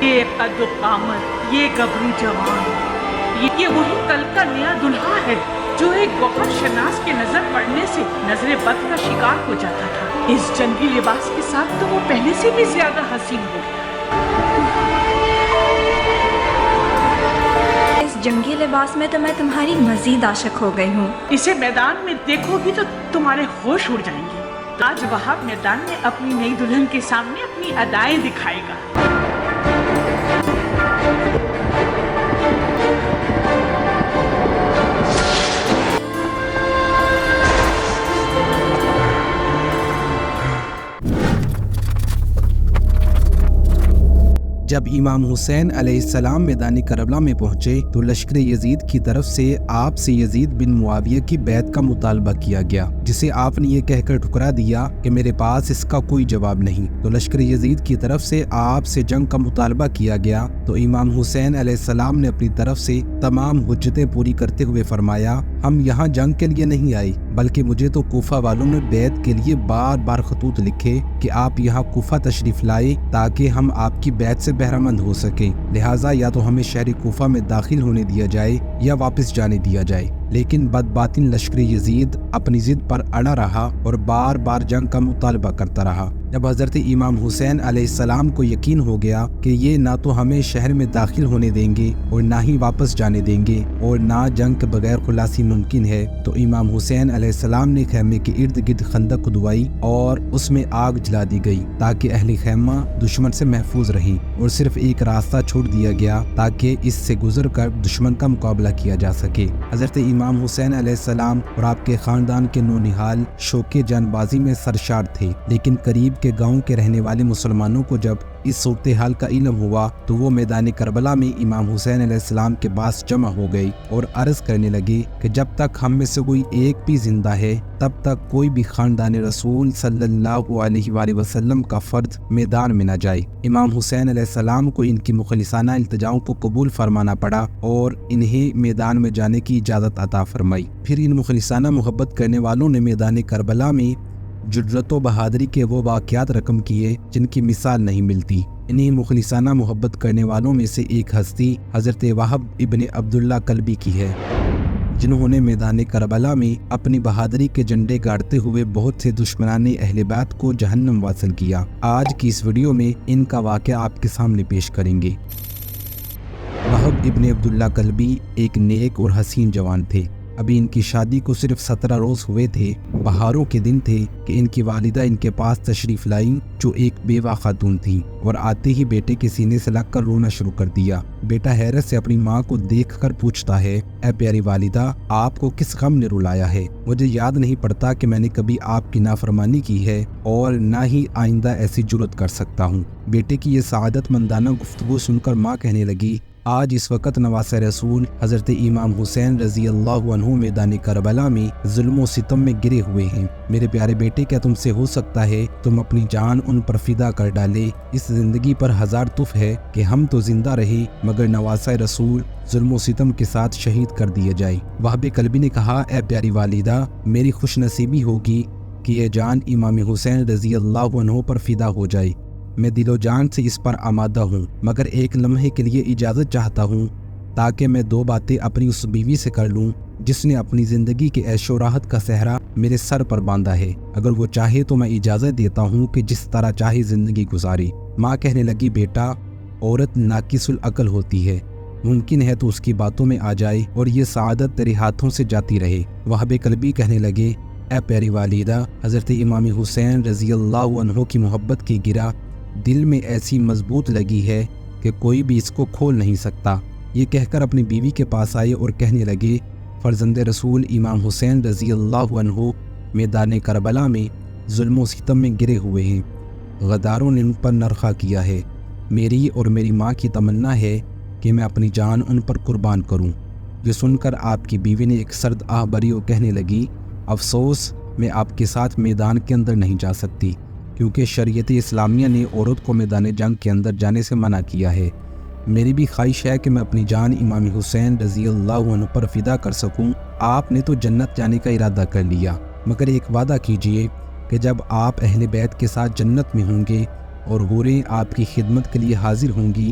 یہ قد و قامت، یہ گبرو جوان، یہ وہی کل کا نیا دلہا ہے جو ایک گوہر شناس کے نظر پڑنے سے نظر بد کا شکار ہو جاتا تھا۔ اس جنگی لباس کے ساتھ تو وہ پہلے سے بھی زیادہ حسین ہو گیا۔ اس جنگی لباس میں تو میں تمہاری مزید عاشق ہو گئی ہوں۔ اسے میدان میں دیکھو گی تو تمہارے ہوش اڑ جائیں گے۔ آج وہاب میدان میں اپنی نئی دلہن کے سامنے اپنی ادائیں دکھائے گا۔ جب امام حسین علیہ السلام میدان کربلا میں پہنچے تو لشکر یزید کی طرف سے آپ سے یزید بن معاویہ کی بیعت کا مطالبہ کیا گیا، جسے آپ نے یہ کہہ کر ٹھکرا دیا کہ میرے پاس اس کا کوئی جواب نہیں۔ تو لشکر یزید کی طرف سے آپ سے جنگ کا مطالبہ کیا گیا تو امام حسین علیہ السلام نے اپنی طرف سے تمام حجتیں پوری کرتے ہوئے فرمایا، ہم یہاں جنگ کے لیے نہیں آئے، بلکہ مجھے تو کوفہ والوں نے بیعت کے لیے بار بار خطوط لکھے کہ آپ یہاں کوفہ تشریف لائے تاکہ ہم آپ کی بیعت سے بہرہ مند ہو سکیں، لہٰذا یا تو ہمیں شہر کوفہ میں داخل ہونے دیا جائے یا واپس جانے دیا جائے۔ لیکن بدباطن لشکر یزید اپنی ضد پر اڑا رہا اور بار بار جنگ کا مطالبہ کرتا رہا۔ جب حضرت امام حسین علیہ السلام کو یقین ہو گیا کہ یہ نہ تو ہمیں شہر میں داخل ہونے دیں گے اور نہ ہی واپس جانے دیں گے اور نہ جنگ کے بغیر خلاصی ممکن ہے، تو امام حسین علیہ السلام نے خیمے کے ارد گرد خندق کھدوائی اور اس میں آگ جلا دی گئی تاکہ اہل خیمہ دشمن سے محفوظ رہیں، اور صرف ایک راستہ چھوڑ دیا گیا تاکہ اس سے گزر کر دشمن کا مقابلہ کیا جا سکے۔ حضرت امام حسین علیہ السلام اور آپ کے خاندان کے نونہال شوق جان بازی میں سرشار تھے، لیکن قریب کے گاؤں کے رہنے والے مسلمانوں کو جب اس صورتحال کا علم ہوا تو وہ میدان کربلا میں امام حسین علیہ السلام کے پاس جمع ہو گئی اور عرض کرنے لگے کہ جب تک ہم میں سے کوئی ایک بھی زندہ ہے تب تک کوئی بھی خاندان رسول صلی اللہ علیہ وآلہ وسلم کا فرد میدان میں نہ جائے۔ امام حسین علیہ السلام کو ان کی مخلصانہ التجاؤں کو قبول فرمانا پڑا اور انہیں میدان میں جانے کی اجازت عطا فرمائی۔ پھر ان مخلصانہ محبت کرنے والوں نے میدان کربلا میں جرأت و بہادری کے وہ واقعات رقم کیے جن کی مثال نہیں ملتی۔ انہیں مخلصانہ محبت کرنے والوں میں سے ایک ہستی حضرت وہب ابن عبداللہ کلبی کی ہے، جنہوں نے میدان کربلا میں اپنی بہادری کے جھنڈے گاڑتے ہوئے بہت سے دشمنان اہل بیت کو جہنم واصل کیا۔ آج کی اس ویڈیو میں ان کا واقعہ آپ کے سامنے پیش کریں گے۔ وہب ابن عبداللہ کلبی ایک نیک اور حسین جوان تھے۔ ابھی ان کی شادی کو صرف 17 روز ہوئے تھے۔ بہاروں کے دن تھے کہ ان کی والدہ ان کے پاس تشریف لائیں جو ایک بیوہ خاتون تھیں، اور آتے ہی بیٹے کے سینے سے لگ کر رونا شروع کر دیا۔ بیٹا حیرت سے اپنی ماں کو دیکھ کر پوچھتا ہے، اے پیاری والدہ، آپ کو کس غم نے رلایا ہے؟ مجھے یاد نہیں پڑتا کہ میں نے کبھی آپ کی نافرمانی کی ہے اور نہ ہی آئندہ ایسی جرأت کر سکتا ہوں۔ بیٹے کی یہ سعادت مندانہ گفتگو سن کر ماں کہنے لگی، آج اس وقت نواسہ رسول حضرت امام حسین رضی اللہ عنہ میدان کربلا میں ظلم و ستم میں گرے ہوئے ہیں۔ میرے پیارے بیٹے، کیا تم سے ہو سکتا ہے تم اپنی جان ان پر فدا کر ڈالے؟ اس زندگی پر ہزار تف ہے کہ ہم تو زندہ رہے مگر نواسہ رسول ظلم و ستم کے ساتھ شہید کر دیا جائے۔ وہب کلبی نے کہا، اے پیاری والدہ، میری خوش نصیبی ہوگی کہ یہ جان امام حسین رضی اللہ عنہ پر فدا ہو جائے۔ میں دل و جان سے اس پر آمادہ ہوں، مگر ایک لمحے کے لیے اجازت چاہتا ہوں تاکہ میں دو باتیں اپنی اس بیوی سے کر لوں جس نے اپنی زندگی کے عیش و راحت کا صحرا میرے سر پر باندھا ہے۔ اگر وہ چاہے تو میں اجازت دیتا ہوں کہ جس طرح چاہے زندگی گزارے۔ ماں کہنے لگی، بیٹا، عورت ناقص العقل ہوتی ہے، ممکن ہے تو اس کی باتوں میں آ جائے اور یہ سعادت تیرے ہاتھوں سے جاتی رہے۔ وہب کلبی کہنے لگے، اے پیاری والدہ، حضرت امام حسین رضی اللہ عنہ کی محبت کی گرہ دل میں ایسی مضبوط لگی ہے کہ کوئی بھی اس کو کھول نہیں سکتا۔ یہ کہہ کر اپنی بیوی کے پاس آئے اور کہنے لگے، فرزند رسول امام حسین رضی اللہ عنہ میدان کربلا میں ظلم و ستم میں گرے ہوئے ہیں، غداروں نے ان پر نرخہ کیا ہے۔ میری اور میری ماں کی تمنا ہے کہ میں اپنی جان ان پر قربان کروں۔ یہ سن کر آپ کی بیوی نے ایک سرد آہ بھری اور کہنے لگی، افسوس، میں آپ کے ساتھ میدان کے اندر نہیں جا سکتی، کیونکہ شریعت اسلامیہ نے عورت کو میدان جنگ کے اندر جانے سے منع کیا ہے۔ میری بھی خواہش ہے کہ میں اپنی جان امام حسین رضی اللہ عنہ پر فدا کر سکوں۔ آپ نے تو جنت جانے کا ارادہ کر لیا، مگر ایک وعدہ کیجئے کہ جب آپ اہل بیت کے ساتھ جنت میں ہوں گے اور حوریں آپ کی خدمت کے لیے حاضر ہوں گی